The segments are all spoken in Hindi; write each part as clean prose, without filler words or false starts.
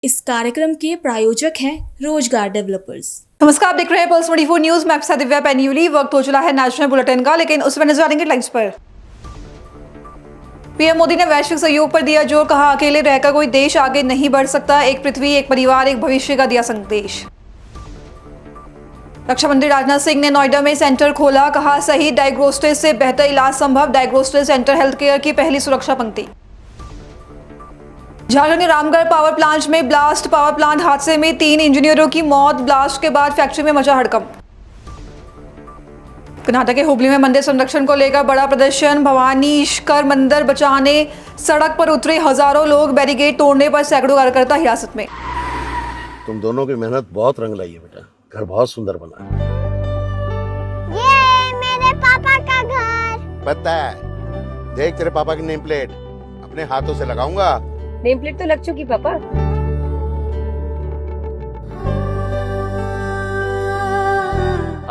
इस कार्यक्रम के प्रायोजक हैं रोजगार डेवलपर्स। नमस्कार, आप देख रहे हैं पल्स 24 न्यूज। मैं आपके साथ दिव्या पैन्यूली। वक्त हो चला है नेशनल बुलेटिन का, लेकिन उसमें नजर डालेंगे हेडलाइंस पर। पीएम मोदी ने वैश्विक सहयोग पर दिया जोर, कहा अकेले रहकर कोई देश आगे नहीं बढ़ सकता। एक पृथ्वी, एक परिवार, एक भविष्य का दिया संदेश। रक्षा मंत्री राजनाथ सिंह ने नोएडा में सेंटर खोला, कहा सही डायग्नोस्टिस से बेहतर इलाज संभव। डायग्नोस्टिस सेंटर हेल्थ केयर की पहली सुरक्षा पंक्ति। झारखंड के रामगढ़ पावर प्लांट में ब्लास्ट, पावर प्लांट हादसे में 3 इंजीनियरों की मौत। ब्लास्ट के बाद फैक्ट्री में मचा हड़कंप। कर्नाटक के हुबली में मंदिर संरक्षण को लेकर बड़ा प्रदर्शन। भवानीश्वर मंदिर बचाने सड़क पर उतरे हजारों लोग। बैरिकेड तोड़ने पर सैकड़ों कार्यकर्ता हिरासत में। तुम दोनों की मेहनत बहुत रंग लाई है बेटा, घर बहुत सुंदर बना है। ये मेरे पापा का घर। पता है, देख तेरे पापा की नेम प्लेट अपने हाथों से लगाऊंगा। नेम प्लेट तो लग चुकी पापा।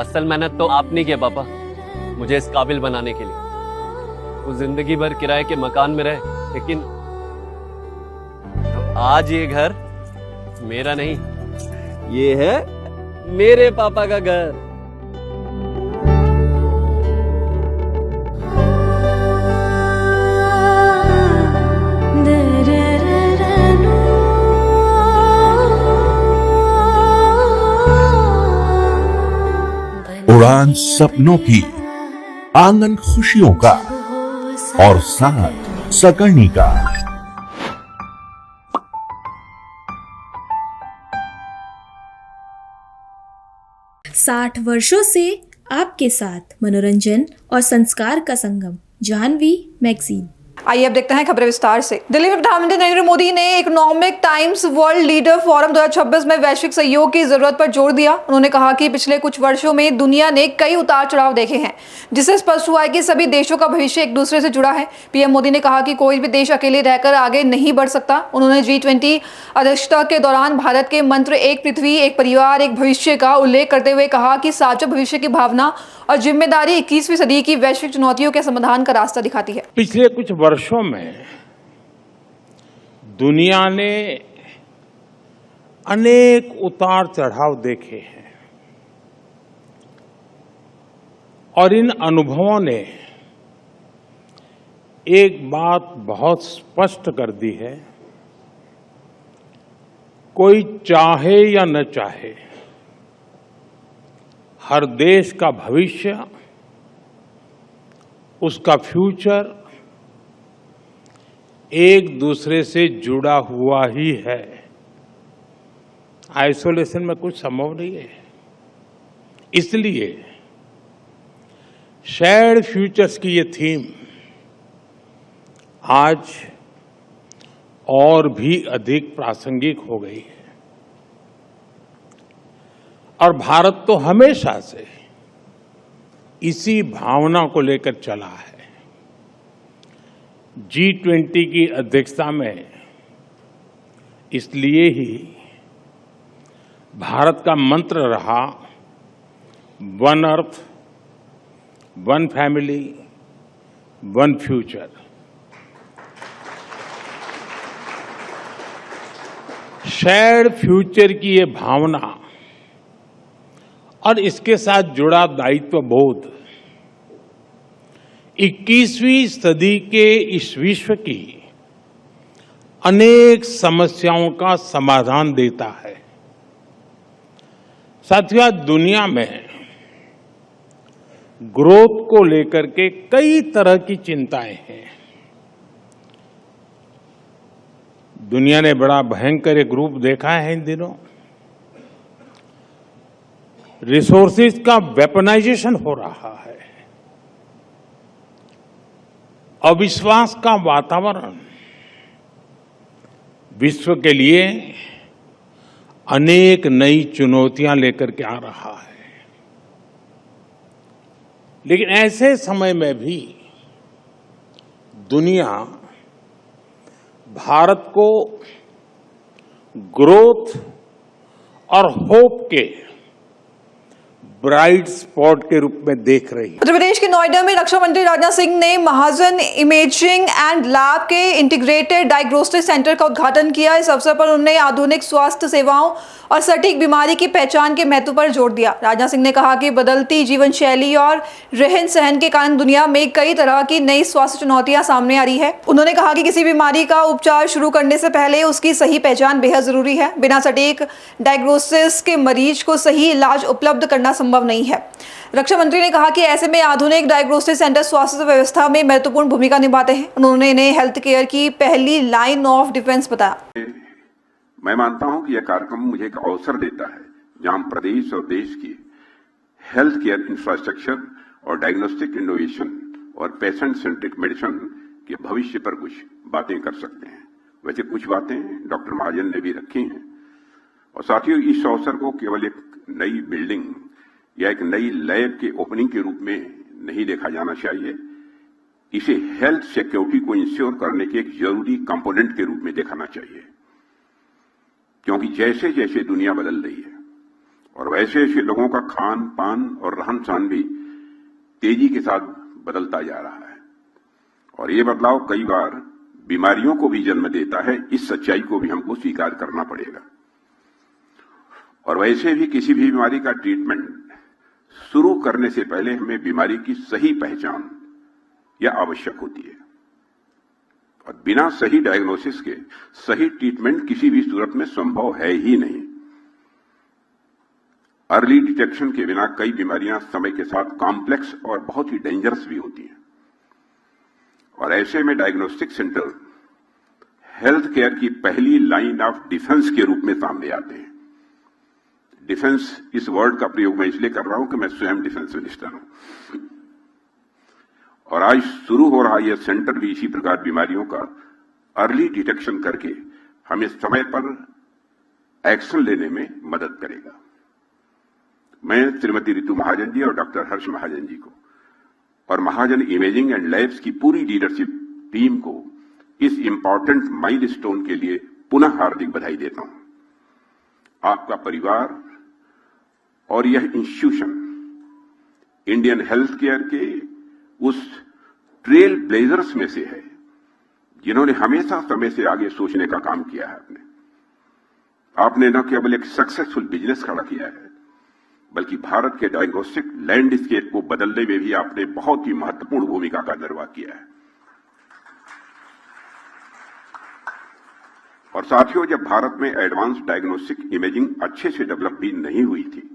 असल मेहनत तो आपने की है पापा, मुझे इस काबिल बनाने के लिए। वो जिंदगी भर किराए के मकान में रहे, लेकिन तो आज ये घर मेरा नहीं, ये है मेरे पापा का घर। उड़ान सपनों की, आंगन खुशियों का और साथ सकर्णी का। साठ वर्षों से आपके साथ मनोरंजन और संस्कार का संगम, जाह्नवी मैगजीन। आइए अब देखते हैं खबरें विस्तार से। दिल्ली में प्रधानमंत्री नरेंद्र मोदी ने economic times world leader forum 2026 में वैश्विक सहयोग की जरूरत पर जोर दिया। उन्होंने कहा कि पिछले कुछ वर्षों में दुनिया ने कई उतार चढ़ाव देखे हैं, जिससे स्पष्ट हुआ है कि सभी देशों का भविष्य एक दूसरे से जुड़ा है। पीएम मोदी ने कहा कि कोई भी देश अकेले रहकर आगे नहीं बढ़ सकता। उन्होंने G20 अध्यक्षता के दौरान भारत के मंत्र एक पृथ्वी, एक परिवार, एक भविष्य का उल्लेख करते हुए कहा कि साझा भविष्य की भावना और जिम्मेदारी 21वीं सदी की वैश्विक चुनौतियों के समाधान का रास्ता दिखाती है। पिछले कुछ वर्षों में दुनिया ने अनेक उतार चढ़ाव देखे हैं और इन अनुभवों ने एक बात बहुत स्पष्ट कर दी है, कोई चाहे या न चाहे, हर देश का भविष्य, उसका फ्यूचर एक दूसरे से जुड़ा हुआ ही है। आइसोलेशन में कुछ संभव नहीं है। इसलिए शेयर्ड फ्यूचर्स की ये थीम आज और भी अधिक प्रासंगिक हो गई है और भारत तो हमेशा से इसी भावना को लेकर चला है। G20 की अध्यक्षता में इसलिए ही भारत का मंत्र रहा, one earth, one family, one future. Shared future की ये भावना और इसके साथ जुड़ा दायित्व बोध 21वीं सदी के इस विश्व की अनेक समस्याओं का समाधान देता है। साथियों, दुनिया में ग्रोथ को लेकर के कई तरह की चिंताएं हैं। दुनिया ने बड़ा भयंकर एक रूप देखा है इन दिनों। रिसोर्सेज का वेपनाइजेशन हो रहा है। अविश्वास का वातावरण विश्व के लिए अनेक नई चुनौतियां लेकर के आ रहा है। लेकिन ऐसे समय में भी दुनिया भारत को ग्रोथ और होप के ब्राइट स्पॉट के रूप में देख रही है। उत्तर प्रदेश के नोएडा में रक्षा मंत्री राजनाथ सिंह ने महाजन इमेजिंग एंड लैब के इंटीग्रेटेड डायग्नोस्टिक सेंटर का उद्घाटन किया। इस अवसर पर उन्होंने आधुनिक स्वास्थ्य सेवाओं और सटीक बीमारी की पहचान के महत्व पर जोर दिया। राजनाथ सिंह ने कहा कि बदलती जीवन शैली और रहन सहन के कारण दुनिया में कई तरह की नई स्वास्थ्य चुनौतियां सामने आ रही है। उन्होंने कहा कि किसी बीमारी का उपचार शुरू करने से पहले उसकी सही पहचान बेहद जरूरी है। बिना सटीक डायग्नोसिस के मरीज को सही इलाज उपलब्ध करना संभव नहीं है। रक्षा मंत्री ने कहा कि ऐसे में आधुनिक डायग्नोस्टिक सेंटर स्वास्थ्य व्यवस्था में महत्वपूर्ण भूमिका निभाते हैं। उन्होंने इन्हें हेल्थ केयर की पहली लाइन ऑफ डिफेंस बताया। मैं मानता हूं कि यह कार्यक्रम मुझे एक अवसर देता है जहां प्रदेश और देश की हेल्थ केयर इंफ्रास्ट्रक्चर और डायग्नोस्टिक इनोवेशन और पेशेंट सेंट्रिक मेडिसिन के भविष्य पर कुछ बातें कर सकते हैं। वैसे कुछ बातें डॉक्टर महाजन ने भी रखी हैं। और साथियों, इस अवसर को केवल एक नई बिल्डिंग या एक नई लैब के ओपनिंग के रूप में नहीं देखा जाना चाहिए। इसे हेल्थ सिक्योरिटी को इंश्योर करने के एक जरूरी कंपोनेंट के रूप में देखना चाहिए, क्योंकि जैसे जैसे दुनिया बदल रही है और वैसे वैसे लोगों का खान पान और रहन सहन भी तेजी के साथ बदलता जा रहा है और ये बदलाव कई बार बीमारियों को भी जन्म देता है। इस सच्चाई को भी हमको स्वीकार करना पड़ेगा। और वैसे भी किसी भी बीमारी का ट्रीटमेंट शुरू करने से पहले हमें बीमारी की सही पहचान या आवश्यक होती है और बिना सही डायग्नोसिस के सही ट्रीटमेंट किसी भी सूरत में संभव है ही नहीं। अर्ली डिटेक्शन के बिना कई बीमारियां समय के साथ कॉम्प्लेक्स और बहुत ही डेंजरस भी होती हैं और ऐसे में डायग्नोस्टिक सेंटर हेल्थ केयर की पहली लाइन ऑफ डिफेंस के रूप में सामने आते हैं। डिफेंस इस वर्ड का प्रयोग मैं इसलिए कर रहा हूं कि मैं स्वयं डिफेंस मिनिस्टर हूं और आज शुरू हो रहा यह सेंटर भी इसी प्रकार बीमारियों का अर्ली डिटेक्शन करके हमें समय पर एक्शन लेने में मदद करेगा। मैं श्रीमती रितु महाजन जी और डॉक्टर हर्ष महाजन जी को और महाजन इमेजिंग एंड लैब्स की पूरी लीडरशिप टीम को इस इंपॉर्टेंट माइलस्टोन के लिए पुनः हार्दिक बधाई देता हूं। आपका परिवार और यह इंस्टीट्यूशन इंडियन हेल्थ केयर के उस ट्रेल ब्लेजर्स में से है जिन्होंने हमेशा समय से आगे सोचने का काम किया है। आपने न केवल एक सक्सेसफुल बिजनेस खड़ा किया है बल्कि भारत के डायग्नोस्टिक लैंडस्केप को बदलने में भी आपने बहुत ही महत्वपूर्ण भूमिका का निर्वाह किया है। और साथियों, जब भारत में एडवांस डायग्नोस्टिक इमेजिंग अच्छे से डेवलप भी नहीं हुई थी,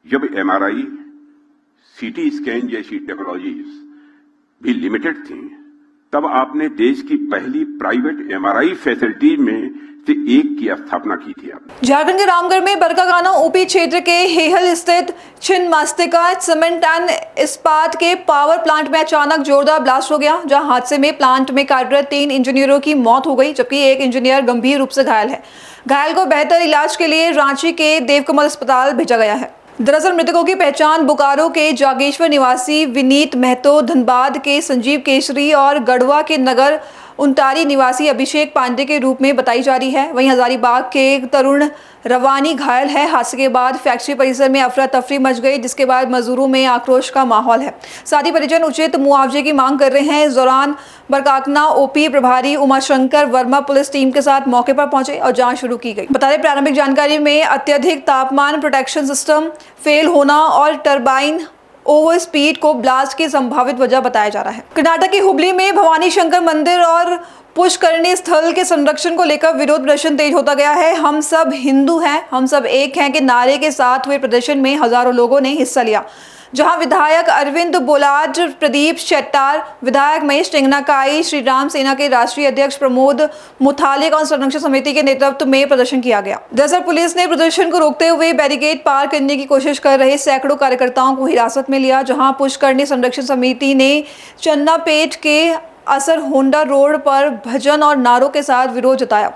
जब एमआरआई सीटी स्कैन जैसी टेक्नोलॉजीज भी लिमिटेड थी, तब आपने देश की पहली प्राइवेट एमआरआई फैसिलिटी में से एक की स्थापना की थी। झारखंड के रामगढ़ में बरकागाना ओपी क्षेत्र के हेहल स्थित छिन्नमस्तिका सीमेंट एंड इस्पात के पावर प्लांट में अचानक जोरदार ब्लास्ट हो गया, जहां हादसे में प्लांट में कार्यरत 3 इंजीनियरों की मौत हो गई, जबकि एक इंजीनियर गंभीर रूप से घायल है। घायल को बेहतर इलाज के लिए रांची के देवकमल अस्पताल भेजा गया है। दरअसल मृतकों की पहचान बोकारो के जागेश्वर निवासी विनीत महतो, धनबाद के संजीव केसरी और गढ़वा के नगर उंटारी निवासी अभिषेक पांडे के रूप में बताई जा रही है। वहीं हजारीबाग के एक तरुण रवानी घायल है। हादसे के बाद फैक्ट्री परिसर में अफरा तफरी मच गई, जिसके बाद मजदूरों में आक्रोश का माहौल है। साथ ही परिजन उचित मुआवजे की मांग कर रहे हैं। इस दौरान बरकागाना ओपी प्रभारी उमाशंकर वर्मा पुलिस टीम के साथ मौके पर पहुंचे और जांच शुरू की गई। बता दें, प्रारंभिक जानकारी में अत्यधिक तापमान प्रोटेक्शन सिस्टम फेल होना और टरबाइन ओवर स्पीड को ब्लास्ट की संभावित वजह बताया जा रहा है। कर्नाटक की हुबली में भवानी शंकर मंदिर और पुष्करणी स्थल के संरक्षण को लेकर विरोध प्रदर्शन तेज होता गया है। हम सब हिंदू हैं, हम सब एक हैं के नारे के साथ हुए प्रदर्शन में हजारों लोगों ने हिस्सा लिया, जहां विधायक अरविंद बोलाड, प्रदीप शेट्टार, विधायक महेश टेंगनाकाई, श्री राम सेना के राष्ट्रीय अध्यक्ष प्रमोद मुथालिक और संरक्षण समिति के नेतृत्व में प्रदर्शन किया गया। दरअसल पुलिस ने प्रदर्शन को रोकते हुए बैरिकेड पार करने की कोशिश कर रहे सैकड़ों कार्यकर्ताओं को हिरासत में लिया, जहां पुष्करणी संरक्षण समिति ने चन्नापेट के असर होंडा रोड पर भजन और नारों के साथ विरोध जताया।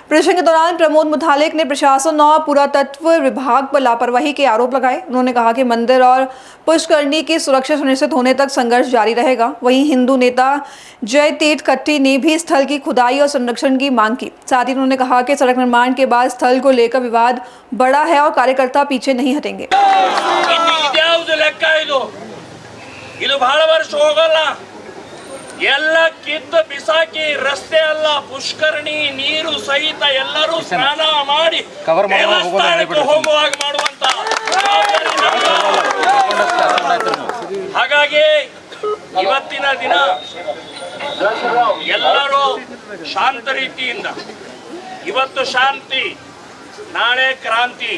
प्रदर्शन के दौरान प्रमोद मुतालिक ने प्रशासन और पुरातत्व विभाग पर लापरवाही के आरोप लगाए। उन्होंने कहा कि मंदिर और पुष्करणी की सुरक्षा सुनिश्चित होने तक संघर्ष जारी रहेगा। वहीं हिंदू नेता जय तीर्थ खट्टी ने भी स्थल की खुदाई और संरक्षण की मांग की। साथ ही उन्होंने कहा कि सड़क निर्माण के बाद स्थल को लेकर विवाद बड़ा है और कार्यकर्ता पीछे नहीं हटेंगे। ಇದು ಬಹಳ ವರ್ಷ ಹೋಗಲ್ಲ, ಎಲ್ಲ ಕಿತ್ತು ಬಿಸಾಕಿ ರಸ್ತೆ ಅಲ್ಲ ಪುಷ್ಕರಣಿ ನೀರು ಸಹಿತ ಎಲ್ಲರೂ ಸ್ನಾನ ಮಾಡಿ ದೇವಸ್ಥಾನಕ್ಕೆ ಹೋಗುವಾಗ ಮಾಡುವಂತ ಹಾಗಾಗಿ ಇವತ್ತಿನ ದಿನ ಎಲ್ಲರೂ ಶಾಂತ ರೀತಿಯಿಂದ, ಇವತ್ತು ಶಾಂತಿ ನಾಳೆ ಕ್ರಾಂತಿ,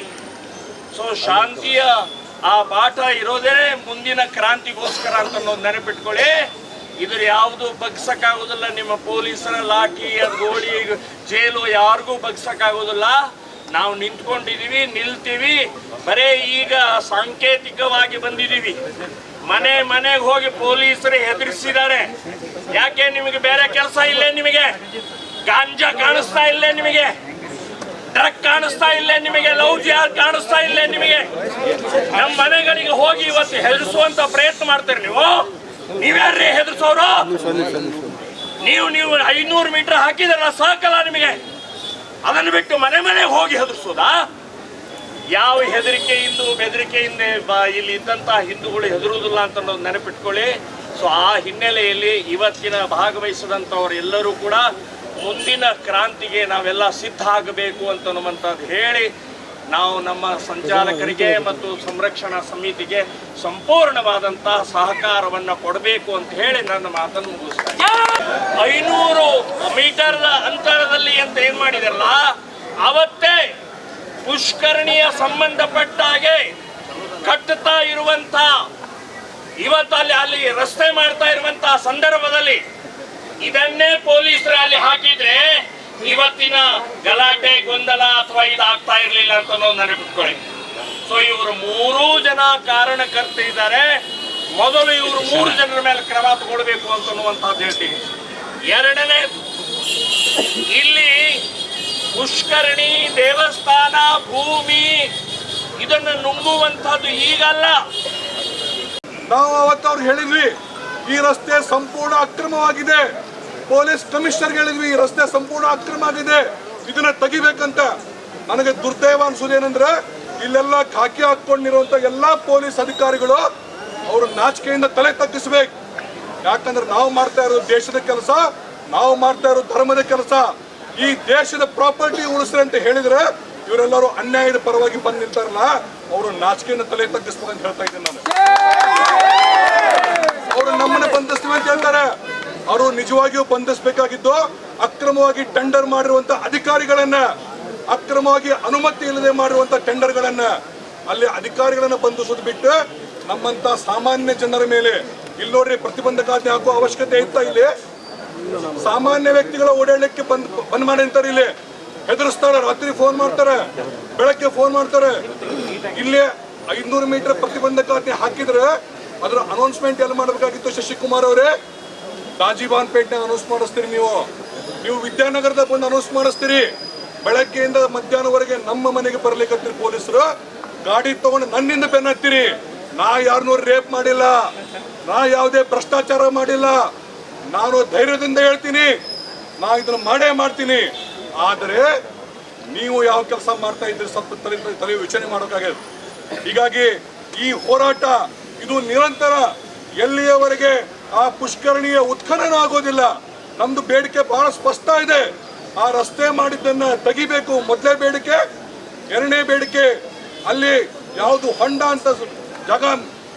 ಸೊ ಶಾಂತಿಯ ಆ ಪಾಠ ಇರೋದೇ ಮುಂದಿನ ಕ್ರಾಂತಿಗೋಸ್ಕರ ಅಂತ ನೆನಪಿಟ್ಕೊಳ್ಳಿ. ಇದ್ರ ಯಾವುದು ಬಗ್ಸಕ್ಕಾಗೋದಿಲ್ಲ. ನಿಮ್ಮ ಪೊಲೀಸರ ಲಾಠಿ ಗೋಳಿ ಜೈಲು ಯಾರಿಗೂ ಬಗ್ಸಕ್ಕಾಗೋದಿಲ್ಲ. ನಾವು ನಿಂತ್ಕೊಂಡಿದೀವಿ, ನಿಲ್ತೀವಿ. ಬರೇ ಈಗ ಸಾಂಕೇತಿಕವಾಗಿ ಬಂದಿದ್ದೀವಿ. ಮನೆ ಮನೆಗೆ ಹೋಗಿ ಪೊಲೀಸರು ಹೆದರಿಸಿದ್ದಾರೆ. ಯಾಕೆ ನಿಮಗೆ ಬೇರೆ ಕೆಲಸ ಇಲ್ಲೇ? ನಿಮಗೆ ಗಾಂಜಾ ಕಾಣಿಸ್ತಾ ಇಲ್ಲೇ? ನಿಮಗೆ ಡ್ರಗ್ ಕಾಣಿಸ್ತಾ ಇಲ್ಲೇ? ನಿಮಗೆ ಲವ್ ಜಿಹಾದ್ ಕಾಣಿಸ್ತಾ ಇಲ್ಲೇ? ನಿಮಗೆ ನಮ್ಮ ಮನೆಗಳಿಗೆ ಹೋಗಿ ಇವತ್ತು ಹೆದರಿಸುವಂತ ಪ್ರಯತ್ನ ಮಾಡ್ತೀರಿ ನೀವು. ನೀವ್ಯಾರ್ರಿ ಹೆದರ್ಸೋರು? ನೀವು 500 ಮೀಟರ್ ಹಾಕಿದ್ರಲ್ಲ ಸಾಕಲ್ಲ ನಿಮಗೆ? ಅದನ್ನು ಬಿಟ್ಟು ಮನೆ ಮನೆಗೆ ಹೋಗಿ ಹೆದರ್ಸೋದಾ? ಯಾವ ಹೆದರಿಕೆಯಿಂದ ಬೆದರಿಕೆಯಿಂದ ಇಲ್ಲಿ ಇದ್ದಂತಹ ಹಿಂದೂಗಳು ಹೆದರುವುದಿಲ್ಲ ಅಂತ ನೆನಪಿಟ್ಕೊಳ್ಳಿ. ಸೊ ಆ ಹಿನ್ನೆಲೆಯಲ್ಲಿ ಇವತ್ತಿನ ಭಾಗವಹಿಸಿದಂಥವ್ರು ಎಲ್ಲರೂ ಕೂಡ ಮುಂದಿನ ಕ್ರಾಂತಿಗೆ ನಾವೆಲ್ಲ ಸಿದ್ಧ ಆಗಬೇಕು ಅಂತನ್ನುವಂಥದ್ದು ಹೇಳಿ ನಾವು ನಮ್ಮ ಸಂಚಾಲಕರಿಗೆ ಮತ್ತು ಸಂರಕ್ಷಣಾ ಸಮಿತಿಗೆ ಸಂಪೂರ್ಣವಾದಂತಹ ಸಹಕಾರವನ್ನು ಕೊಡಬೇಕು ಅಂತ ಹೇಳಿ ನನ್ನ ಮಾತನ್ನು ಮುಗಿಸ್ತೇನೆ. 500 ಮೀಟರ್ ಅಂತರದಲ್ಲಿ ಅಂತ ಏನ್ ಮಾಡಿದಾರಲ್ಲ, ಅವತ್ತೇ ಪುಷ್ಕರಣಿಯ ಸಂಬಂಧಪಟ್ಟ ಹಾಗೆ ಕಟ್ಟುತ್ತಾ ಇರುವಂತ ಇವತ್ತು ಅಲ್ಲಿ ರಸ್ತೆ ಮಾಡ್ತಾ ಇರುವಂತ ಸಂದರ್ಭದಲ್ಲಿ ಇದನ್ನೇ ಪೊಲೀಸರು ಅಲ್ಲಿ ಹಾಕಿದ್ರೆ ಇವತ್ತಿನ ಗಲಾಟೆ ಗೊಂದಲ ಅಥವಾ ಇದಾಗ್ತಾ ಇರಲಿಲ್ಲ ಅಂತ ನೆನಪಿಟ್ಕೊಳ್ಳಿ. ಸೊ ಇವರು 3 ಜನ ಕಾರಣಕರ್ತ ಇದ್ದಾರೆ. ಮೊದಲು ಇವರು 3 ಜನರ ಮೇಲೆ ಕ್ರಮ ತಗೊಳ್ಬೇಕು ಅಂತನ್ನುವಂಥದ್ದು ಹೇಳ್ತೀನಿ. ಎರಡನೇ, ಇಲ್ಲಿ ಪುಷ್ಕರಣಿ ದೇವಸ್ಥಾನ ಭೂಮಿ ಇದನ್ನು ನುಂಗುವಂತಹದ್ದು ಈಗಲ್ಲ. ನಾವು ಅವತ್ತು ಅವ್ರು ಹೇಳಿದ್ವಿ ಈ ರಸ್ತೆ ಸಂಪೂರ್ಣ ಅಕ್ರಮವಾಗಿದೆ. ಪೊಲೀಸ್ ಕಮಿಷನರ್ ಹೇಳಿದ್ವಿ ಈ ರಸ್ತೆ ಸಂಪೂರ್ಣ ಅಕ್ರಮ ಆಗಿದೆ, ಇದನ್ನ ತೆಗಿಬೇಕಂತ. ನನಗೆ ದುರ್ದೈವ ಅನ್ಸೋದೇನಂದ್ರೆ ಇಲ್ಲೆಲ್ಲ ಖಾಕಿ ಹಾಕೊಂಡಿರುವಂತ ಎಲ್ಲಾ ಪೊಲೀಸ್ ಅಧಿಕಾರಿಗಳು ಅವರು ನಾಚಿಕೆಯಿಂದ ತಲೆ ತಗ್ಗಿಸ್ಬೇಕು. ಯಾಕಂದ್ರೆ ನಾವು ಮಾಡ್ತಾ ಇರೋದು ದೇಶದ ಕೆಲಸ, ನಾವು ಮಾಡ್ತಾ ಇರೋದು ಧರ್ಮದ ಕೆಲಸ. ಈ ದೇಶದ ಪ್ರಾಪರ್ಟಿ ಉಳಿಸ್ರಿ ಅಂತ ಹೇಳಿದ್ರೆ ಇವರೆಲ್ಲರೂ ಅನ್ಯಾಯದ ಪರವಾಗಿ ಬಂದು ನಿಲ್ತಾರಲ್ಲ, ಅವರು ನಾಚಿಕೆಯಿಂದ ತಲೆ ತಗ್ಗಿಸ್ಬೇಕು ಅಂತ ಹೇಳ್ತಾ ಇದ್ದೀನಿ ನಾನು. ಅವರು ನಮ್ಮನ್ನ ಬಂಧಿಸ್ತೀವಿ ಅಂತ ಹೇಳ್ತಾರೆ. ಅವರು ನಿಜವಾಗಿಯೂ ಬಂಧಿಸಬೇಕಾಗಿದ್ದು ಅಕ್ರಮವಾಗಿ ಟೆಂಡರ್ ಮಾಡಿರುವಂತ ಅಧಿಕಾರಿಗಳನ್ನ, ಅಕ್ರಮವಾಗಿ ಅನುಮತಿ ಇಲ್ಲದೆ ಮಾಡಿರುವಂತ ಟೆಂಡರ್ಗಳನ್ನ, ಅಲ್ಲಿ ಅಧಿಕಾರಿಗಳನ್ನ ಬಂಧಿಸೋದು ಬಿಟ್ಟು ನಮ್ಮಂತ ಸಾಮಾನ್ಯ ಜನರ ಮೇಲೆ ಇಲ್ಲಿ ನೋಡ್ರಿ ಪ್ರತಿಬಂಧಕಾಜ್ಞೆ ಹಾಕುವ ಅವಶ್ಯಕತೆ ಇತ್ತ? ಇಲ್ಲಿ ಸಾಮಾನ್ಯ ವ್ಯಕ್ತಿಗಳ ಓಡಾಡಲಿಕ್ಕೆ ಬಂದ್ ಮಾಡಿ ಅಂತಾರೆ. ಇಲ್ಲಿ ಹೆದರಿಸ್ತಾರೆ, ರಾತ್ರಿ ಫೋನ್ ಮಾಡ್ತಾರೆ, ಬೆಳಗ್ಗೆ ಫೋನ್ ಮಾಡ್ತಾರೆ. ಇಲ್ಲಿ 500 ಮೀಟರ್ ಪ್ರತಿಬಂಧಕಾಜ್ಞೆ ಹಾಕಿದ್ರೆ ಅದರ ಅನೌನ್ಸ್ಮೆಂಟ್ ಎಲ್ಲ ಮಾಡಬೇಕಾಗಿತ್ತು. ಶಶಿಕುಮಾರ್ ಅವರೇ, ಗಾಜಿಬಾನ್ ಪೇಟ್ನಾಗ ಅನೌನ್ಸ್ ಮಾಡಿಸ್ತೀರಿ, ನೀವು ವಿದ್ಯಾನಗರದ ಬಂದು ಅನೌನ್ಸ್ ಮಾಡಿಸ್ತೀರಿ. ಬೆಳಗ್ಗೆಯಿಂದ ಮಧ್ಯಾಹ್ನವರೆಗೆ ನಮ್ಮ ಮನೆಗೆ ಬರ್ಲಿಕ್ಕತ್ತೀರಿ ಪೊಲೀಸರು. ಗಾಡಿ ತಗೊಂಡು ನನ್ನಿಂದ ಬೆನ್ನ ಹತ್ತೀರಿ. ನಾ ಯಾರನ್ನೂ ರೇಪ್ ಮಾಡಿಲ್ಲ, ನಾ ಯಾವುದೇ ಭ್ರಷ್ಟಾಚಾರ ಮಾಡಿಲ್ಲ. ನಾನು ಧೈರ್ಯದಿಂದ ಹೇಳ್ತೀನಿ, ನಾ ಇದನ್ನ ಮಾಡೇ ಮಾಡ್ತೀನಿ. ಆದರೆ ನೀವು ಯಾವ ಕೆಲಸ ಮಾಡ್ತಾ ಇದ್ದೀರಿ ಸ್ವಲ್ಪ ತಲೆ ವಿಚಾರಣೆ ಮಾಡೋಕ್ಕಾಗ್ಯದ. ಹೀಗಾಗಿ ಈ ಹೋರಾಟ ಇದು ನಿರಂತರ, ಎಲ್ಲಿಯವರೆಗೆ ಆ ಪುಷ್ಕರಣಿಯ ಉತ್ಖನನ ಆಗೋದಿಲ್ಲ. ನಮ್ದು ಬೇಡಿಕೆ ಬಹಳ ಸ್ಪಷ್ಟ ಇದೆ. ಆ ರಸ್ತೆ ಮಾಡಿದ್ದನ್ನ ತೆಗಿಬೇಕು, ಮೊದಲೇ ಬೇಡಿಕೆ. ಎರಡನೇ ಬೇಡಿಕೆ, ಅಲ್ಲಿ ಯಾವುದು ಹೊಂಡ ಅಂತ ಜಾಗ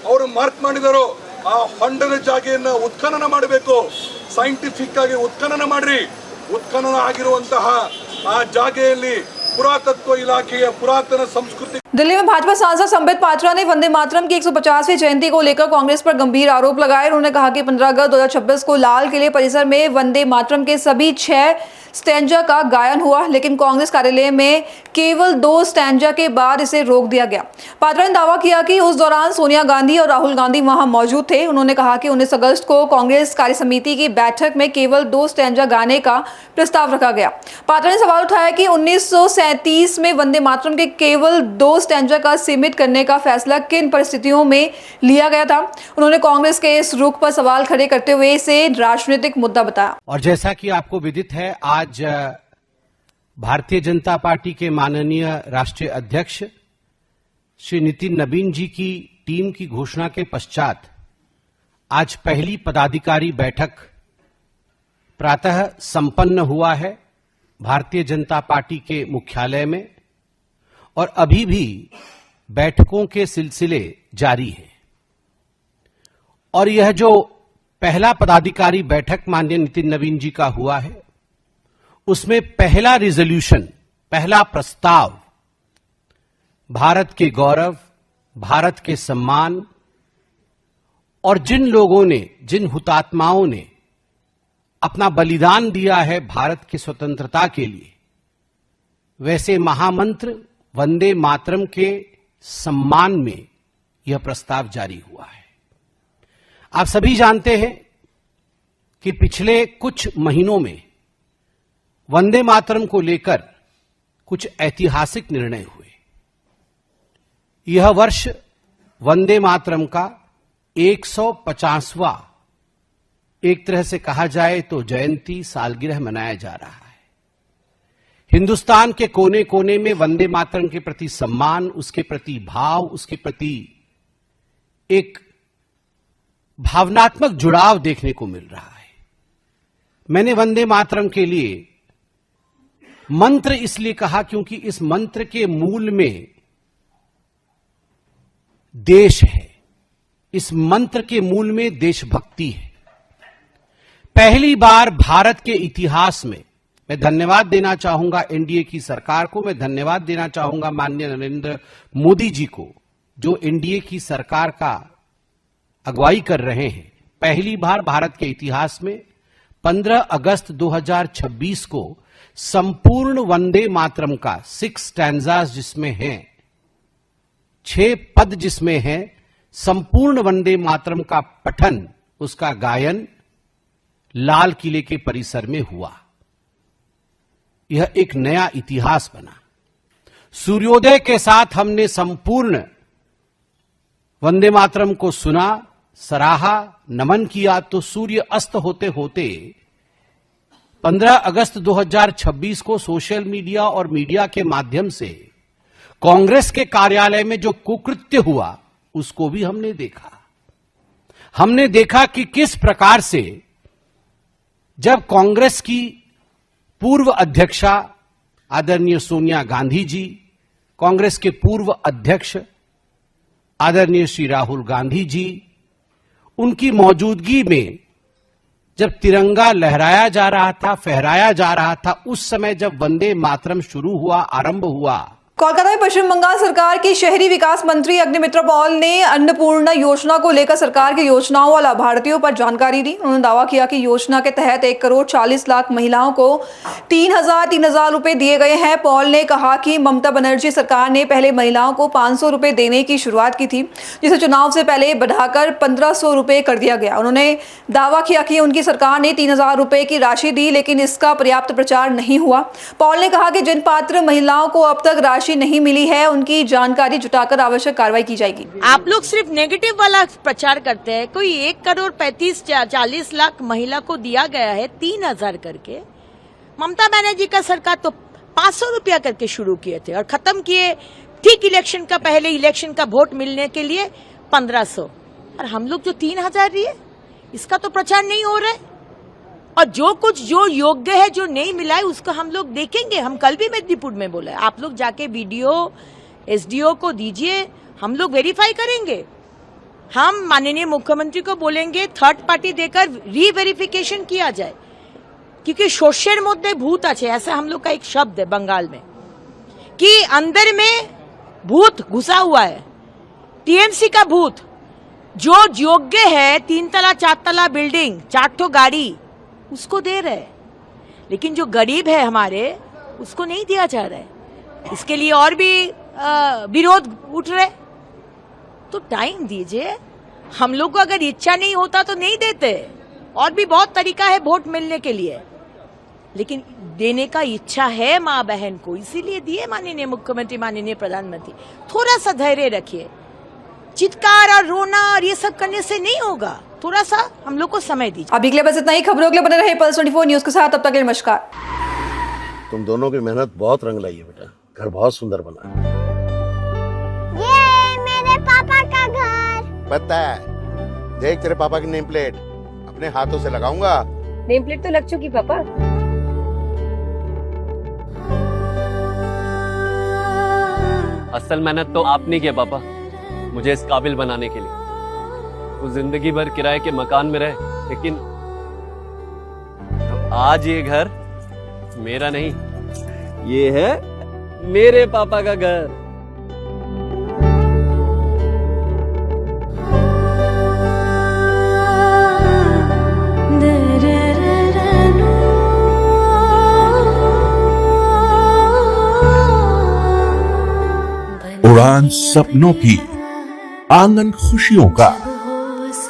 ಅವರು ಮಾರ್ಕ್ ಮಾಡಿದಾರೋ ಆ ಹೊಂಡದ ಜಾಗೆಯನ್ನ ಉತ್ಖನನ ಮಾಡಬೇಕು. ಸೈಂಟಿಫಿಕ್ ಆಗಿ ಉತ್ಖನನ ಮಾಡ್ರಿ. ಉತ್ಖನನ ಆಗಿರುವಂತಹ ಆ ಜಾಗೆಯಲ್ಲಿ ಪುರಾತತ್ವ ಇಲಾಖೆಯ ಪುರಾತನ ಸಂಸ್ಕೃತಿ दिल्ली में भाजपा सांसद संबित पात्रा ने वंदे मातरम की 150वीं जयंती को लेकर कांग्रेस पर गंभीर आरोप लगाए। उन्होंने कहा कि 15 अगस्त 2026 को लाल किले परिसर में वंदे मातरम के सभी 6 स्टैंजा का गायन हुआ, लेकिन कांग्रेस कार्यालय में केवल 2 स्टैंजा के बाद इसे रोक दिया गया। पात्रा ने दावा किया कि उस दौरान सोनिया गांधी और राहुल गांधी वहां मौजूद थे। उन्होंने कहा कि 19 अगस्त को कांग्रेस कार्य समिति की बैठक में केवल 2 स्टैंजा गाने का प्रस्ताव रखा गया। पात्रा ने सवाल उठाया कि 1937 में वंदे मातरम के केवल 2 स्टैंजा का सीमित करने का फैसला किन परिस्थितियों में लिया गया था। उन्होंने कांग्रेस के इस रुख पर सवाल खड़े करते हुए इसे राजनीतिक मुद्दा बताया। और जैसा कि आपको विदित है, आज भारतीय जनता पार्टी के माननीय राष्ट्रीय अध्यक्ष श्री नितिन नवीन जी की टीम की घोषणा के पश्चात आज पहली पदाधिकारी बैठक प्रातः संपन्न हुआ है भारतीय जनता पार्टी के मुख्यालय में, और अभी भी बैठकों के सिलसिले जारी है। और यह जो पहला पदाधिकारी बैठक माननीय नितिन नवीन जी का हुआ है, उसमें पहला रिजोल्यूशन, पहला प्रस्ताव भारत के गौरव, भारत के सम्मान और जिन लोगों ने, जिन हुतात्माओं ने अपना बलिदान दिया है भारत की स्वतंत्रता के लिए, वैसे महामंत्र वंदे मातरम के सम्मान में यह प्रस्ताव जारी हुआ है। आप सभी जानते हैं कि पिछले कुछ महीनों में वंदे मातरम को लेकर कुछ ऐतिहासिक निर्णय हुए। यह वर्ष वंदे मातरम का 150वां, एक तरह से कहा जाए तो जयंती सालगिरह मनाया जा रहा है। हिंदुस्तान के कोने कोने में वंदे मातरम के प्रति सम्मान, उसके प्रति भाव, उसके प्रति एक भावनात्मक जुड़ाव देखने को मिल रहा है। मैंने वंदे मातरम के लिए मंत्र इसलिए कहा क्योंकि इस मंत्र के मूल में देश है, इस मंत्र के मूल में देशभक्ति है। पहली बार भारत के इतिहास में, मैं धन्यवाद देना चाहूंगा एनडीए की सरकार को, मैं धन्यवाद देना चाहूंगा माननीय नरेंद्र मोदी जी को, जो एनडीए की सरकार का अगुवाई कर रहे हैं। पहली बार भारत के इतिहास में 15 अगस्त 2026 को संपूर्ण वंदे मातरम का 6 स्टैंजास जिसमें हैं, 6 पद जिसमें हैं, संपूर्ण वंदे मातरम का पठन, उसका गायन लाल किले के परिसर में हुआ। यह एक नया इतिहास बना। सूर्योदय के साथ हमने संपूर्ण वंदे मातरम को सुना, सराहा, नमन किया, तो सूर्य अस्त होते होते 15 अगस्त 2026 को सोशल मीडिया और मीडिया के माध्यम से कांग्रेस के कार्यालय में जो कुकृत्य हुआ, उसको भी हमने देखा। हमने देखा कि किस प्रकार से जब कांग्रेस की पूर्व अध्यक्षा आदरणीय सोनिया गांधी जी, कांग्रेस के पूर्व अध्यक्ष आदरणीय श्री राहुल गांधी जी, उनकी मौजूदगी में जब तिरंगा लहराया जा रहा था, फहराया जा रहा था, उस समय जब वंदे मातरम शुरू हुआ, आरंभ हुआ। कोलकाता में पश्चिम बंगाल सरकार की शहरी विकास मंत्री अग्निमित्रा पॉल ने अन्नपूर्णा योजना को लेकर सरकार की योजनाओं और लाभार्थियों पर जानकारी दी। उन्होंने दावा किया कि योजना के तहत 1 करोड़ 40 लाख महिलाओं को 3,000 रुपए दिए गए हैं। पॉल ने कहा कि ममता बनर्जी सरकार ने पहले महिलाओं को 500 रुपए देने की शुरुआत की थी, जिसे चुनाव से पहले बढ़ाकर 1,500 रुपए कर दिया गया। उन्होंने दावा किया कि उनकी सरकार ने 3,000 रुपए की राशि दी, लेकिन इसका पर्याप्त प्रचार नहीं हुआ। पॉल ने कहा कि जिन पात्र महिलाओं को अब तक राशि नहीं मिली है, उनकी जानकारी जुटाकर आवश्यक कार्रवाई की जाएगी। आप लोग सिर्फ नेगेटिव वाला प्रचार करते हैं। कोई 1 करोड़ 35-40 लाख महिला को दिया गया है 3,000 करके। ममता बनर्जी का सरकार तो 500 रुपया करके शुरू किए थे और खत्म किए ठीक इलेक्शन का, पहले इलेक्शन का वोट मिलने के लिए 1,500। और हम लोग जो 3,000 दिए, इसका तो प्रचार नहीं हो रहा है। और जो कुछ जो योग्य है, जो नहीं मिला है, उसको हम लोग देखेंगे। हम कल भी मेदिनीपुर में बोला है, आप लोग जाके वीडियो एसडीओ को दीजिए, हम लोग वेरीफाई करेंगे। हम माननीय मुख्यमंत्री को बोलेंगे 3rd पार्टी देकर रीवेरिफिकेशन किया जाए, क्योंकि शोषेर मध्य भूत आछे, ऐसा हम लोग का एक शब्द है बंगाल में, कि अंदर में भूत घुसा हुआ है, टीएमसी का भूत। जो योग्य है 3 तला 4 तला बिल्डिंग 4 ठो गाड़ी उसको दे रहे, लेकिन जो गरीब है हमारे उसको नहीं दिया जा रहा है। इसके लिए और भी विरोध उठ रहे। तो टाइम दीजिए, हम लोग को अगर इच्छा नहीं होता तो नहीं देते। और भी बहुत तरीका है वोट मिलने के लिए, लेकिन देने का इच्छा है माँ बहन को, इसीलिए दिए माननीय मुख्यमंत्री, माननीय प्रधानमंत्री। थोड़ा सा धैर्य रखिए, चित्कार और रोना और ये सब करने से नहीं होगा, थोड़ा सा हम लोग को समय दीजिए। अभी के लिए बस इतना ही। खबरों के लिए बने रहे पल्स 24 न्यूज के साथ। तब तक के लिए नमस्कार। तुम दोनों की मेहनत बहुत रंग लाई है बेटा, घर बहुत सुंदर बना है। ये मेरे पापा का घर। पता है, देख तेरे पापा की नेम प्लेट अपने हाथों से लगाऊंगा। नेम प्लेट तो लग चुकी पापा। असल मेहनत तो आपने की है पापा, मुझे इस काबिल बनाने के लिए। वो जिंदगी भर किराए के मकान में रहे, लेकिन आज ये घर मेरा नहीं, ये है मेरे पापा का घर। उड़ान सपनों की, आंगन खुशियों का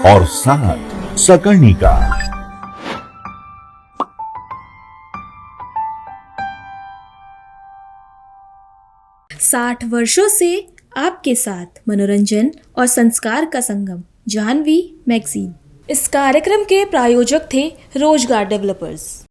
और साथ सकर्णी का। 60 वर्षों से आपके साथ मनोरंजन और संस्कार का संगम, जाह्नवी मैगजीन। इस कार्यक्रम के प्रायोजक थे रोजगार डेवलपर्स।